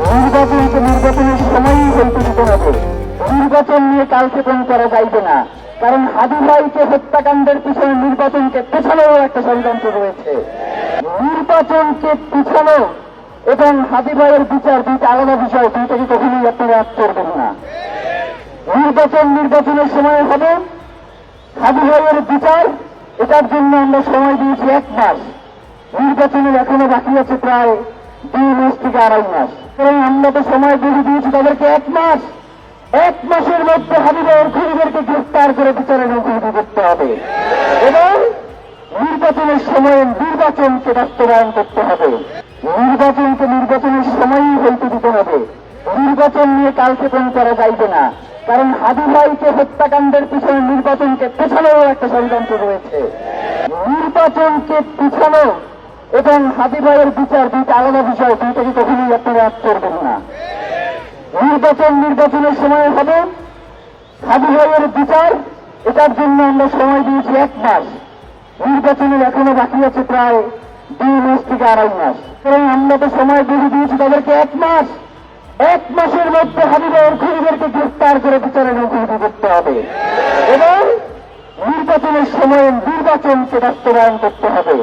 নির্বাচনকে নির্বাচনের সময়ই হইতে দিতে হবে। নির্বাচন নিয়ে কালক্ষেপণ করা যাইবে না, কারণ হাদি ভাইকে হত্যাকাণ্ডের পিছনে নির্বাচনকে পেছানোর একটা ষড়যন্ত্র রয়েছে। নির্বাচনকে পিছানো এবং হাদি ভাইয়ের বিচার দুইটা আলাদা বিষয়, দুইটাকে কখনোই আপনারা এক করবেন না। নির্বাচনের সময় হবে, হাদি ভাইয়ের বিচার, এটার জন্য আমরা সময় দিয়েছি 1 মাস। নির্বাচনের এখনো বাকি আছে প্রায় 2 মাস থেকে 2.5 মাস। এবং আমরা তো সময় বেঁধে দিয়েছি তাদেরকে 1 মাস। 1 মাসের মধ্যে হাদি ভাইয়ের খুনিদেরকে গ্রেফতার করে বিচারের মুখোমুখি করতে হবে এবং নির্বাচনের সময়ে নির্বাচনকে বাস্তবায়ন করতে হবে। নির্বাচনকে নির্বাচনের সময়ই হইতে দিতে হবে। নির্বাচন নিয়ে কালক্ষেপণ করা যাইবে না, কারণ হাদি ভাইকে হত্যাকাণ্ডের পিছনে নির্বাচনকে পেছানোর একটা ষড়যন্ত্র রয়েছে। নির্বাচনকে পিছানো এবং হাদি ভাইয়ের বিচার দুইটা আলাদা বিষয়, দুইটাকে কখনোই আপনারা এক করবেন না। নির্বাচনের সময় হবে, হাদি ভাইয়ের বিচার, এটার জন্য আমরা সময় দিয়েছি 1 মাস। নির্বাচনের এখনো বাকি আছে প্রায় 2 মাস থেকে 2.5 মাস। এবং আমরা তো সময় বেঁধে দিয়েছি তাদেরকে 1 মাস। 1 মাসের মধ্যে হাদি ভাইয়ের খুনিদেরকে গ্রেফতার করে বিচারের মুখোমুখি করতে হবে এবং নির্বাচনের সময়ে নির্বাচনকে বাস্তবায়ন করতে হবে।